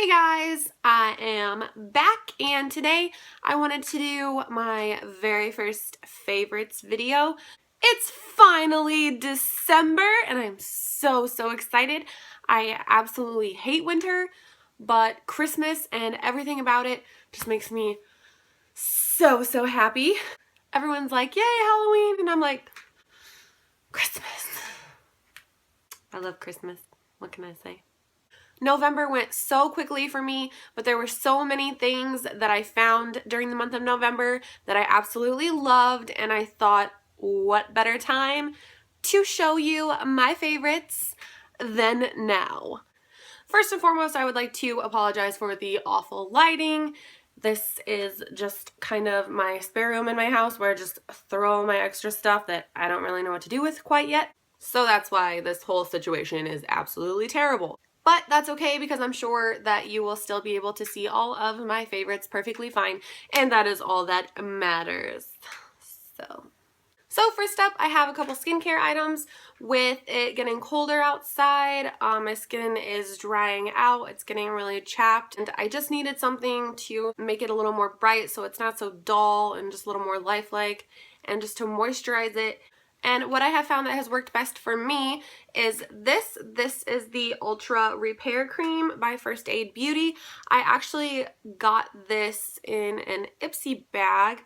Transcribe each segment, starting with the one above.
Hey guys, I am back and today I wanted to do my very first favorites video. It's finally December and I'm so excited. I absolutely hate winter, but Christmas and everything about it just makes me so happy. Everyone's like, yay, Halloween, and I'm like, Christmas. I love Christmas. What can I say? November went so quickly for me, but there were so many things that I found during the month of November that I absolutely loved, and I thought, what better time to show you my favorites than now. First and foremost, I would like to apologize for the awful lighting. This is just kind of my spare room in my house where I just throw all my extra stuff that I don't really know what to do with quite yet. So that's why this whole situation is absolutely terrible. But that's okay because I'm sure that you will still be able to see all of my favorites perfectly fine, and that is all that matters. So first up, I have a couple skincare items. With it getting colder outside, my skin is drying out, it's getting really chapped, and I just needed something to make it a little more bright so it's not so dull and just a little more lifelike, and just to moisturize it. And what I have found that has worked best for me is this. This is the Ultra Repair Cream by First Aid Beauty. I actually got this in an Ipsy bag.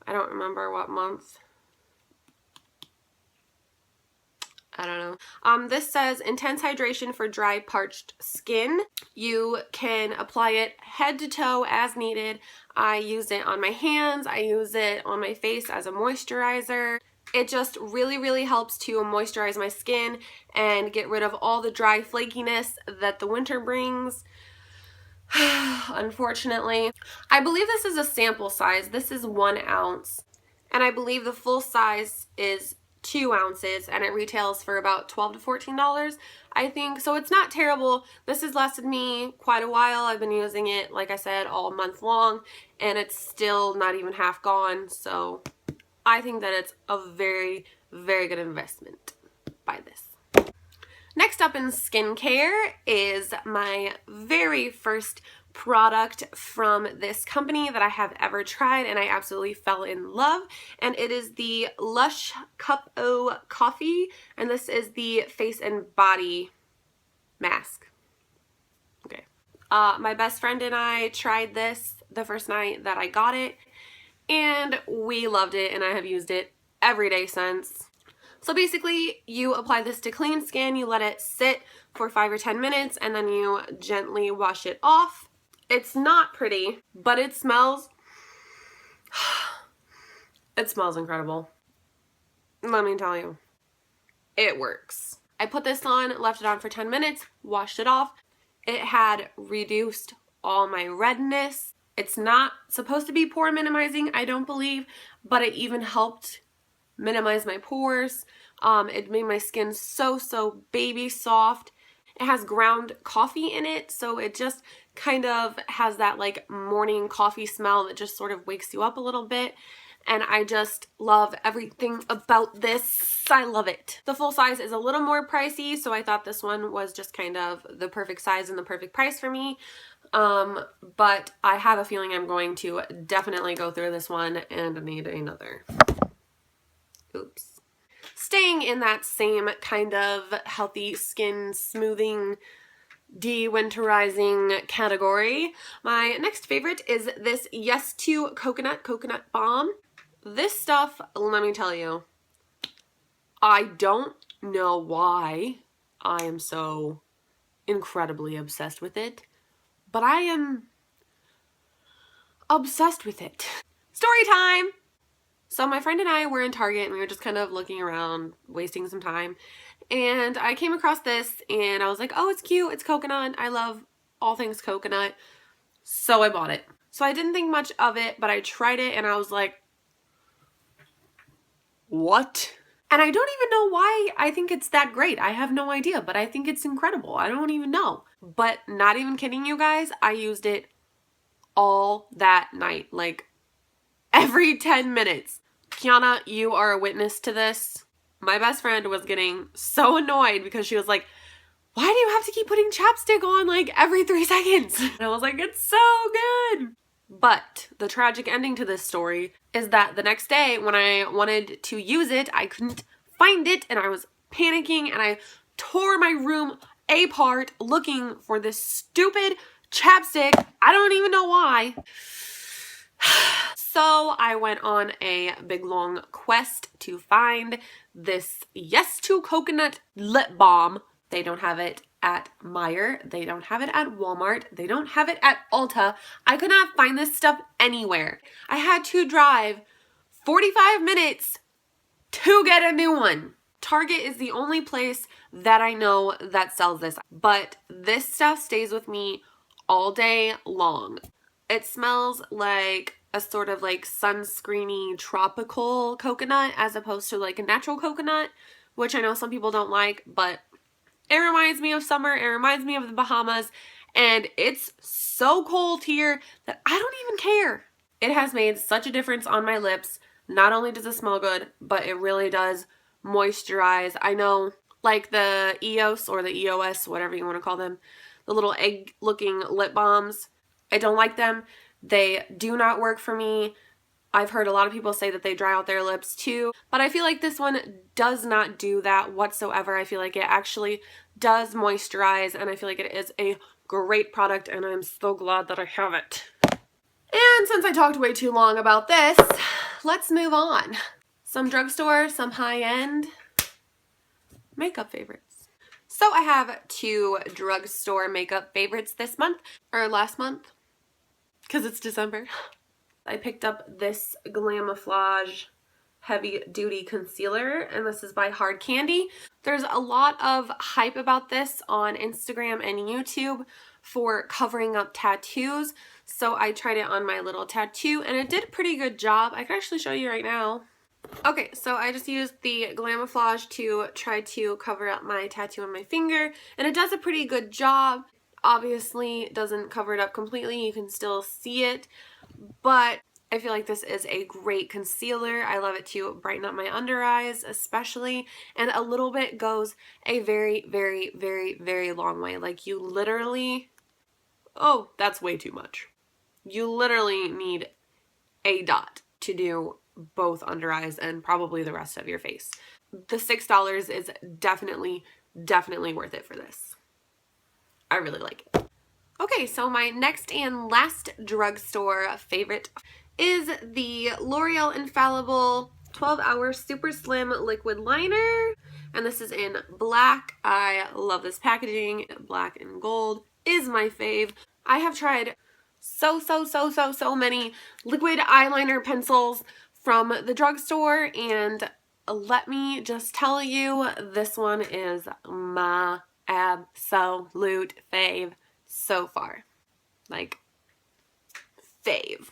I don't remember what month. I don't know. This says intense hydration for dry, parched skin. You can apply it head to toe as needed. I use it on my hands. I use it on my face as a moisturizer. It just really helps to moisturize my skin and get rid of all the dry flakiness that the winter brings. Unfortunately. I believe this is a sample size. This is 1 ounce. And I believe the full size is 2 ounces and it retails for about $12 to $14, I think. So it's not terrible. This has lasted me quite a while. I've been using it, like I said, all month long, and it's still not even half gone. So I think that it's a very good investment by this. Next up in skincare is my very first product from this company that I have ever tried, and I absolutely fell in love, and it is the Lush Cup O Coffee, and this is the face and body mask. Okay. My best friend and I tried this the first night that I got it, and we loved it, and I have used it every day since. So basically, you apply this to clean skin, you let it sit for 5 or 10 minutes, and then you gently wash it off. It's not pretty, but it smells, it smells incredible. Let me tell you, it works. I put this on, left it on for 10 minutes, washed it off. It had reduced all my redness. It's not supposed to be pore minimizing, I don't believe, but it even helped minimize my pores. It made my skin so baby soft. It has ground coffee in it, so it just kind of has that like morning coffee smell that just sort of wakes you up a little bit. And I just love everything about this. I love it. The full size is a little more pricey, so I thought this one was just kind of the perfect size and the perfect price for me. But I have a feeling I'm going to definitely go through this one and need another. Oops. Staying in that same kind of healthy skin smoothing, de-winterizing category, my next favorite is this Yes to Coconut Balm. This stuff, let me tell you, I don't know why I am so incredibly obsessed with it, but I am obsessed with it. Story time! So my friend and I were in Target and we were just kind of looking around, wasting some time, and I came across this and I was like, oh, it's cute, it's coconut, I love all things coconut, so I bought it. So I didn't think much of it, but I tried it and I was like, what? And I don't even know why I think it's that great. I have no idea, but I think it's incredible. I don't even know. But not even kidding you guys, I used it all that night, like every 10 minutes. Kiana, you are a witness to this. My best friend was getting so annoyed because she was like, why do you have to keep putting chapstick on like every 3 seconds? And I was like, it's so good. But the tragic ending to this story is that the next day when I wanted to use it, I couldn't find it and I was panicking and I tore my room apart looking for this stupid chapstick. I don't even know why. So I went on a big long quest to find this Yes to Coconut lip balm. They don't have it at Meijer. They don't have it at Walmart. They don't have it at Ulta. I could not find this stuff anywhere. I had to drive 45 minutes to get a new one. Target is the only place that I know that sells this, but this stuff stays with me all day long. It smells like a sort of like sunscreeny tropical coconut as opposed to like a natural coconut, which I know some people don't like, but it reminds me of summer. It reminds me of the Bahamas, and it's so cold here that I don't even care. It has made such a difference on my lips. Not only does it smell good, but it really does moisturize. I know like the EOS or the EOS, whatever you want to call them, the little egg looking lip balms, I don't like them. They do not work for me. I've heard a lot of people say that they dry out their lips too, but I feel like this one does not do that whatsoever. I feel like it actually does moisturize, and I feel like it is a great product, and I'm so glad that I have it. And since I talked way too long about this, let's move on. Some drugstore, some high-end makeup favorites. So I have 2 drugstore makeup favorites this month, or last month, because it's December. I picked up this Glamouflage Heavy Duty Concealer, and this is by Hard Candy. There's a lot of hype about this on Instagram and YouTube for covering up tattoos, so I tried it on my little tattoo, and it did a pretty good job. I can actually show you right now. Okay, so I just used the Glamouflage to try to cover up my tattoo on my finger, and it does a pretty good job. Obviously, it doesn't cover it up completely. You can still see it, but I feel like this is a great concealer. I love it to brighten up my under eyes especially, and a little bit goes a very, very, very, very long way. Like you literally, oh, that's way too much. You literally need a dot to do both under eyes and probably the rest of your face. The $6 is definitely worth it for this. I really like it. Okay, so my next and last drugstore favorite is the L'Oreal Infallible 12-Hour Super Slim Liquid Liner. And this is in black. I love this packaging. Black and gold is my fave. I have tried so many liquid eyeliner pencils from the drugstore, and let me just tell you, this one is my absolute fave so far. Like, fave.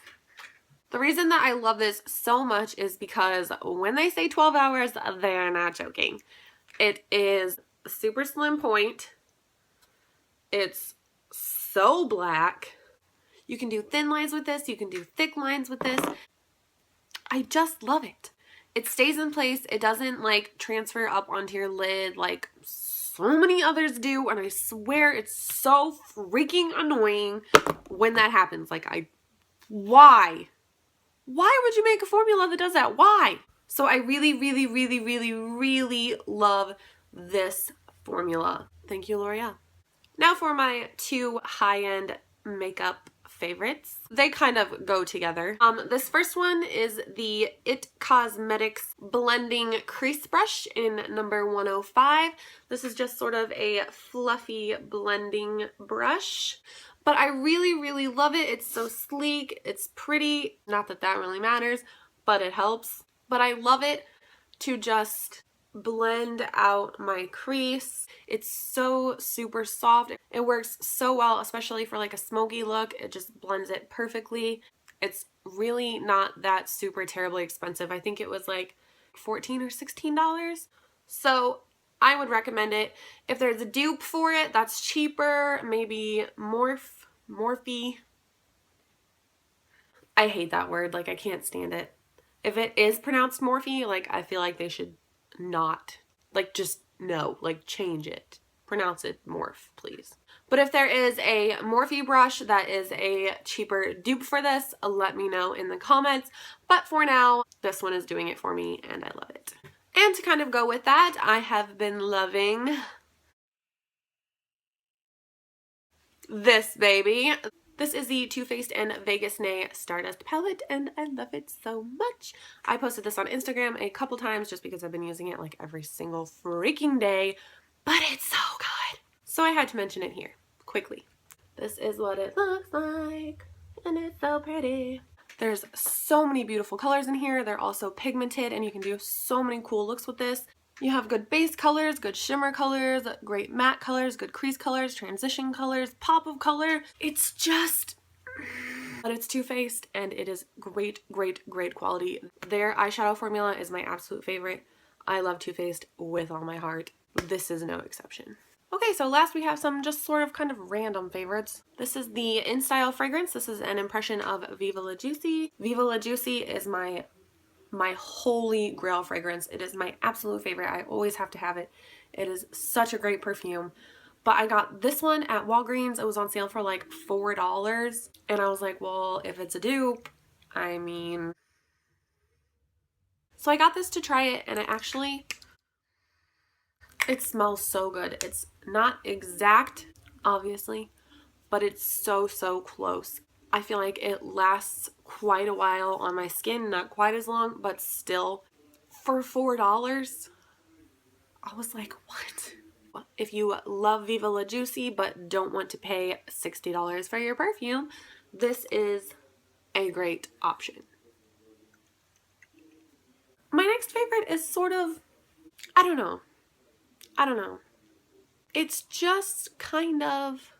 The reason that I love this so much is because when they say 12 hours, they're not joking. It is a super slim point. It's so black. You can do thin lines with this. You can do thick lines with this. I just love it. It stays in place. It doesn't like transfer up onto your lid like so many others do, and I swear it's so freaking annoying when that happens. Like, why? Why would you make a formula that does that? Why? So I really love this formula. Thank you, L'Oreal. Now for my 2 high-end makeup favorites. They kind of go together. This first one is the IT Cosmetics Blending Crease Brush in number 105. This is just sort of a fluffy blending brush, but I really love it. It's so sleek, it's pretty. Not that that really matters, but it helps. But I love it to just blend out my crease. It's so super soft. It works so well, especially for like a smoky look. It just blends it perfectly. It's really not that super terribly expensive. I think it was like $14 or $16. So I would recommend it. If there's a dupe for it that's cheaper, maybe Morphe. I hate that word. Like, I can't stand it. If it is pronounced Morphe, like, I feel like they should not, like, just no, like, change it. pronounce it Morph, please. But if there is a Morphe brush that is a cheaper dupe for this, let me know in the comments. But for now, this one is doing it for me and I love it. And to kind of go with that, I have been loving this baby. This is the Too Faced and Vegas Nay Stardust palette, and I love it so much. I posted this on Instagram a couple times just because I've been using it like every single freaking day, but it's so good. So I had to mention it here, quickly. This is what it looks like, and it's so pretty. There's so many beautiful colors in here. They're also pigmented, and you can do so many cool looks with this. You have good base colors, good shimmer colors, great matte colors, good crease colors, transition colors, pop of color. It's just, but it's Too Faced and it is great, great, great quality. Their eyeshadow formula is my absolute favorite. I love Too Faced with all my heart. This is no exception. Okay, so last we have some just sort of kind of random favorites. This is the InStyle fragrance. This is an impression of Viva La Juicy. Viva La Juicy is my holy grail fragrance. It is my absolute favorite. I always have to have it. It is such a great perfume. But I got this one at Walgreens. It was on sale for like $4. And I was like, well, if it's a dupe, I mean... So I got this to try it, and it smells so good. It's not exact, obviously, but it's so, so close. I feel like it lasts quite a while on my skin, not quite as long, but still, for $4, I was like, what? If you love Viva La Juicy but don't want to pay $60 for your perfume, this is a great option. My next favorite is sort of, I don't know. It's just kind of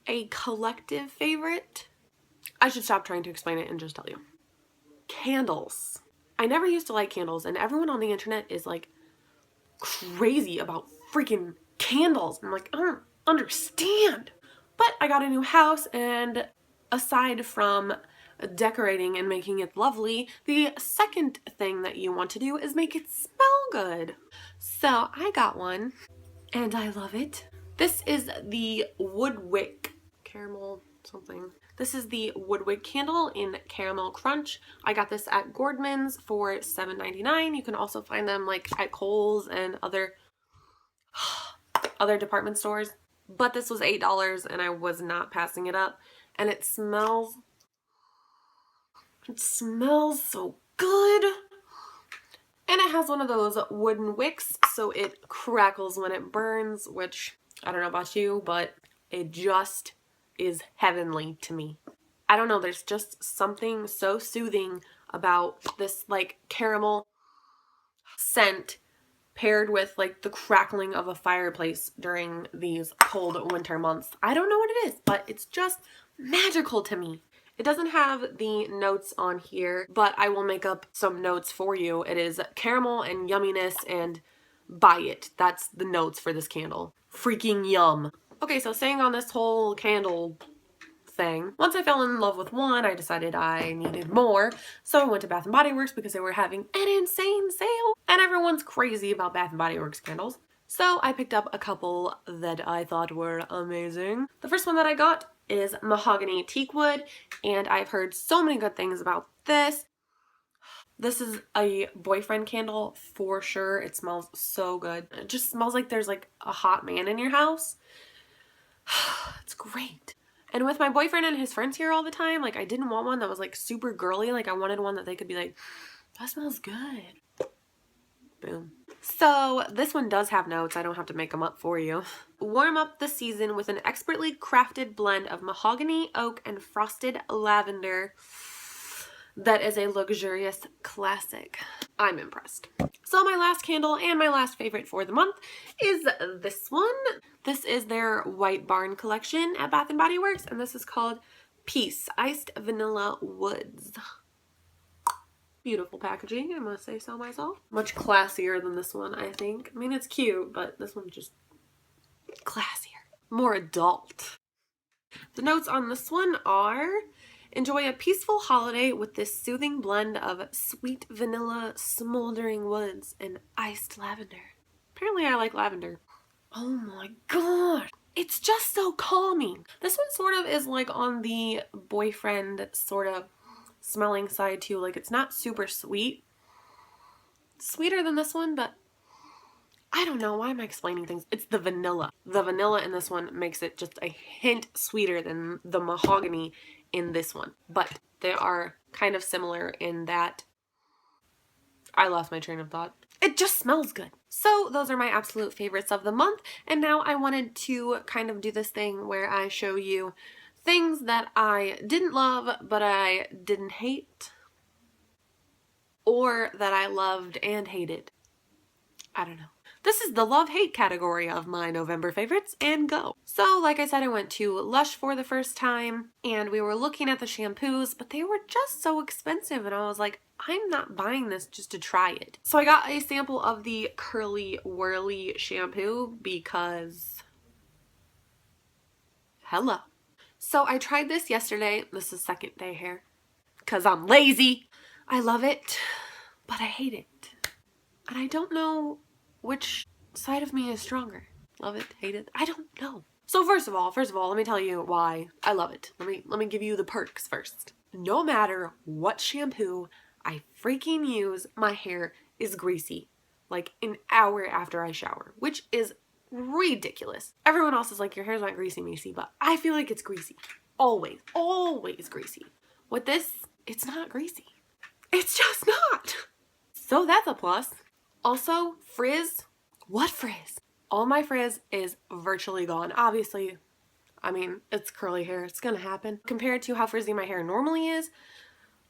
a collective favorite. I should stop trying to explain it and just tell you. Candles. I never used to like candles, and everyone on the internet is like crazy about freaking candles. I'm like, I don't understand. But I got a new house, and aside from decorating and making it lovely, the second thing that you want to do is make it smell good. So I got one, and I love it. This is the Woodwick caramel something. This is the Woodwick candle in Caramel Crunch. I got this at Gordman's for $7.99. You can also find them like at Kohl's and other department stores. But this was $8 and I was not passing it up. And it smells so good. And it has one of those wooden wicks, so it crackles when it burns, which I don't know about you, but it just is heavenly to me. I don't know, there's just something so soothing about this like caramel scent paired with like the crackling of a fireplace during these cold winter months. I don't know what it is, but it's just magical to me. It doesn't have the notes on here, but I will make up some notes for you. It is caramel and yumminess and buy it. That's the notes for this candle. Freaking yum. Okay, so staying on this whole candle thing, once I fell in love with one, I decided I needed more. So I went to Bath & Body Works because they were having an insane sale and everyone's crazy about Bath & Body Works candles. So I picked up a couple that I thought were amazing. The first one that I got is Mahogany Teak Wood, and I've heard so many good things about this. This is a boyfriend candle for sure. It smells so good. It just smells like there's like a hot man in your house. It's great. And with my boyfriend and his friends here all the time, like I didn't want one that was like super girly. Like I wanted one that they could be like, that smells good. Boom. So this one does have notes. I don't have to make them up for you. Warm up the season with an expertly crafted blend of mahogany, oak, and frosted lavender. That is a luxurious classic. I'm impressed. So my last candle and my last favorite for the month is this one. This is their White Barn collection at Bath & Body Works, and this is called Peace Iced Vanilla Woods. Beautiful packaging, I must say so myself. Much classier than this one, I think. I mean, it's cute, but this one's just classier. More adult. The notes on this one are: enjoy a peaceful holiday with this soothing blend of sweet vanilla, smoldering woods, and iced lavender. Apparently I like lavender. Oh my god. It's just so calming. This one sort of is like on the boyfriend sort of smelling side too. Like it's not super sweet. Sweeter than this one, but I don't know. Why am I explaining things? It's the vanilla. The vanilla in this one makes it just a hint sweeter than the mahogany in this one. But they are kind of similar in that I lost my train of thought. It just smells good. So those are my absolute favorites of the month. And now I wanted to kind of do this thing where I show you things that I didn't love, but I didn't hate, or that I loved and hated. I don't know. This is the love-hate category of my November favorites, and go. So, like I said, I went to Lush for the first time, and we were looking at the shampoos, but they were just so expensive, and I was like, I'm not buying this just to try it. So I got a sample of the Curly Whirly shampoo because, hello. So I tried this yesterday. This is second day hair, because I'm lazy. I love it, but I hate it. And I don't know which side of me is stronger. Love it, hate it, I don't know. So first of all, let me tell you why I love it. Let me give you the perks first. No matter what shampoo I freaking use, my hair is greasy like an hour after I shower, which is ridiculous. Everyone else is like, your hair's not greasy, Macy, but I feel like it's greasy. Always, always greasy. With this, it's not greasy. It's just not. So that's a plus. Also, frizz. What frizz? All my frizz is virtually gone. Obviously, I mean, it's curly hair. It's gonna happen. Compared to how frizzy my hair normally is,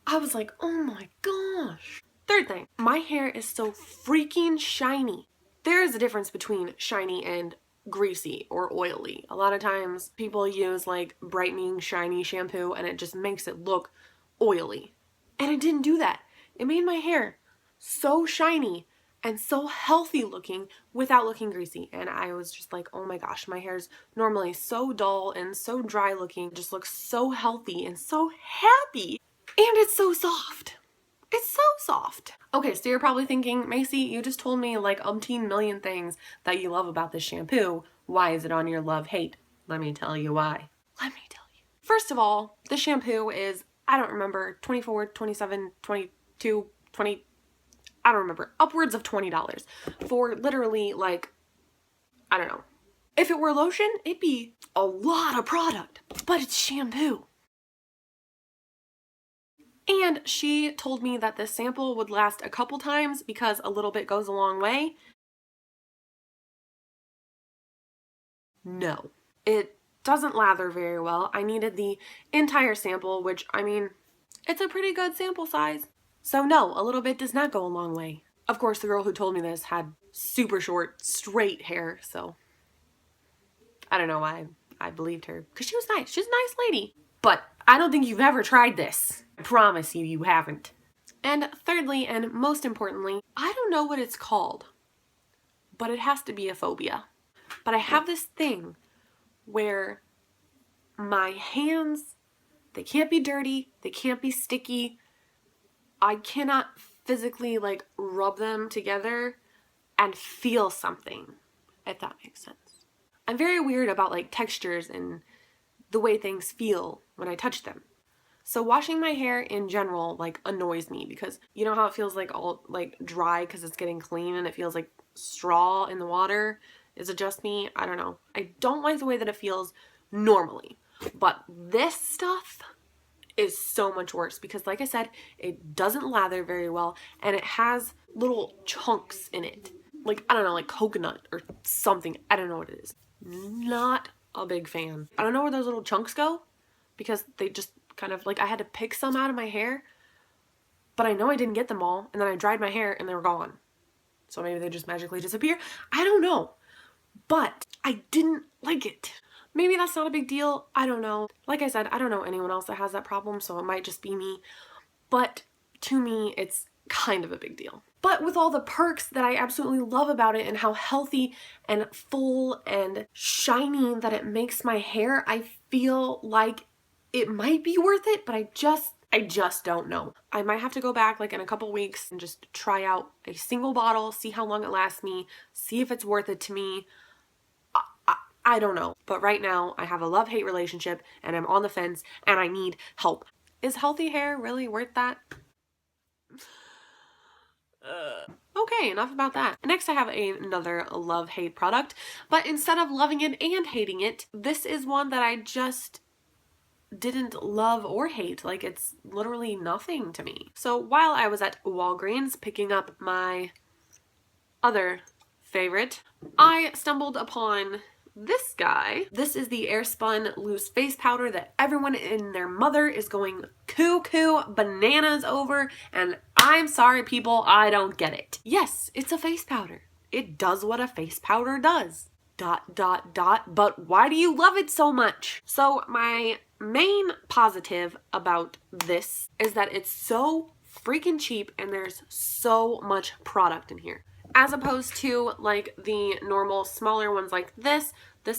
I was like, oh my gosh. Third thing, my hair is so freaking shiny. There is a difference between shiny and greasy or oily. A lot of times people use like brightening shiny shampoo and it just makes it look oily. And it didn't do that. It made my hair so shiny and so healthy looking without looking greasy. And I was just like, oh my gosh, my hair's normally so dull and so dry looking. It just looks so healthy and so happy. And it's so soft. It's so soft. Okay, so you're probably thinking, Macy, you just told me like umpteen million things that you love about this shampoo. Why is it on your love-hate? Let me tell you why. Let me tell you. First of all, the shampoo is, I don't remember, 24, 27, 22, 20, I don't remember, upwards of $20 for literally like, I don't know. If it were lotion, it'd be a lot of product, but it's shampoo. And she told me that this sample would last a couple times because a little bit goes a long way. No, it doesn't lather very well. I needed the entire sample, which, I mean, it's a pretty good sample size. So no, a little bit does not go a long way. Of course, the girl who told me this had super short, straight hair, so I don't know why I believed her. Because she was nice. She's a nice lady. But I don't think you've ever tried this. I promise you, you haven't. And thirdly, and most importantly, I don't know what it's called, but it has to be a phobia. But I have this thing where my hands, they can't be dirty, they can't be sticky. I cannot physically like rub them together and feel something, if that makes sense. I'm very weird about like textures and the way things feel when I touch them. So washing my hair in general like annoys me because you know how it feels like all like dry because it's getting clean and it feels like straw in the water? Is it just me? I don't know. I don't like the way that it feels normally. But this stuff is so much worse because like I said, it doesn't lather very well and it has little chunks in it. Like, I don't know, like coconut or something. I don't know what it is. Not a big fan. I don't know where those little chunks go because they just kind of like I had to pick some out of my hair, but I know I didn't get them all and then I dried my hair and they were gone. So maybe they just magically disappear. I don't know, but I didn't like it. Maybe that's not a big deal. I don't know. Like I said, I don't know anyone else that has that problem, so it might just be me. But to me, it's kind of a big deal. But with all the perks that I absolutely love about it and how healthy and full and shiny that it makes my hair, I feel like it might be worth it, but I just don't know. I might have to go back like in a couple weeks and just try out a single bottle, see how long it lasts me, see if it's worth it to me. I don't know. But right now I have a love-hate relationship and I'm on the fence and I need help. Is healthy hair really worth that? Okay, enough about that. Next I have another love-hate product, but instead of loving it and hating it, this is one that I just didn't love or hate. Like, it's literally nothing to me. So while I was at Walgreens picking up my other favorite, I stumbled upon this guy. This is the Airspun loose face powder that everyone and their mother is going cuckoo bananas over, and I'm sorry people, I don't get it. Yes, it's a face powder. It does what a face powder does. ... But why do you love it so much? So my main positive about this is that it's so freaking cheap and there's so much product in here. As opposed to like the normal smaller ones like this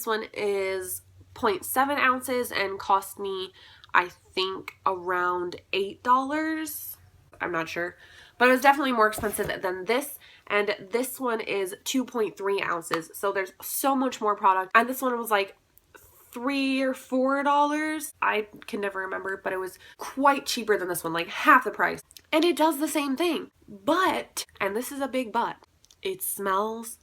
one is 0.7 ounces and cost me, I think, around $8. I'm not sure, but it was definitely more expensive than this. And this one is 2.3 ounces. So there's so much more product. And this one was like $3 or $4. I can never remember, but it was quite cheaper than this one, like half the price. And it does the same thing. But, and this is a big but, it smells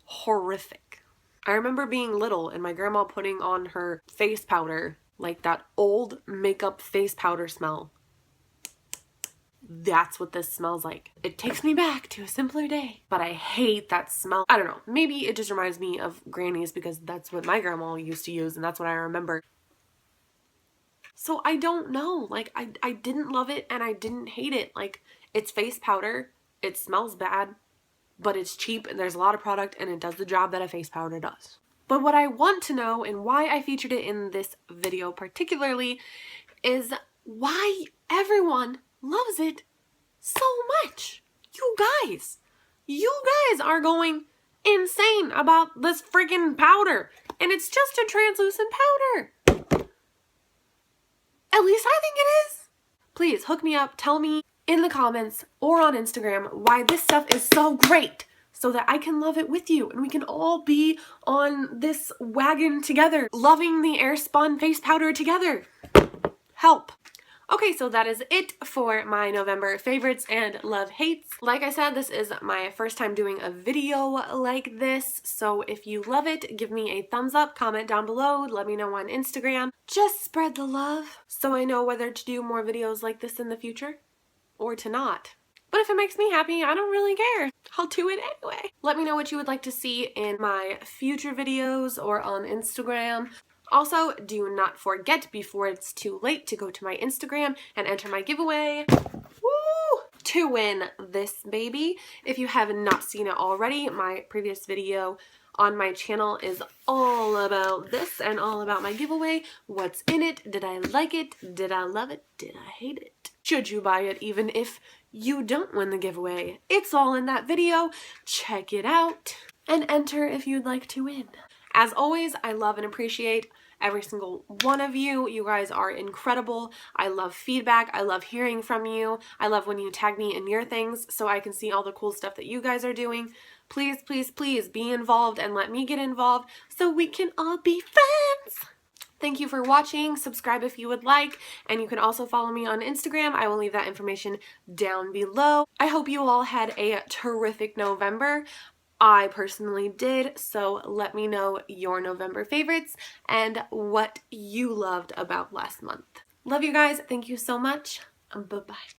horrific. I remember being little and my grandma putting on her face powder, like that old makeup face powder smell. That's what this smells like. It takes me back to a simpler day, but I hate that smell. I don't know, maybe it just reminds me of grannies because that's what my grandma used to use and that's what I remember. So I don't know, like I didn't love it and I didn't hate it. Like, it's face powder, it smells bad, but it's cheap and there's a lot of product and it does the job that a face powder does. But what I want to know and why I featured it in this video particularly is why everyone loves it so much. You guys are going insane about this freaking powder, and it's just a translucent powder. At least I think it is. Please hook me up, tell me in the comments or on Instagram why this stuff is so great so that I can love it with you and we can all be on this wagon together, loving the Airspun face powder together. Help. Okay, so that is it for my November favorites and love hates. Like I said, this is my first time doing a video like this, so if you love it, give me a thumbs up, comment down below, let me know on Instagram. Just spread the love so I know whether to do more videos like this in the future or to not. But if it makes me happy, I don't really care. I'll do it anyway. Let me know what you would like to see in my future videos or on Instagram. Also, do not forget before it's too late to go to my Instagram and enter my giveaway to win this baby. If you have not seen it already, my previous video on my channel is all about this and all about my giveaway. What's in it? Did I like it? Did I love it? Did I hate it? Should you buy it even if you don't win the giveaway? It's all in that video. Check it out and enter if you'd like to win. As always, I love and appreciate every single one of you. You guys are incredible. I love feedback. I love hearing from you. I love when you tag me in your things so I can see all the cool stuff that you guys are doing. Please, please, please be involved and let me get involved so we can all be friends. Thank you for watching. Subscribe if you would like, and you can also follow me on Instagram. I will leave that information down below. I hope you all had a terrific November. I personally did, so let me know your November favorites and what you loved about last month. Love you guys. Thank you so much. Bye-bye.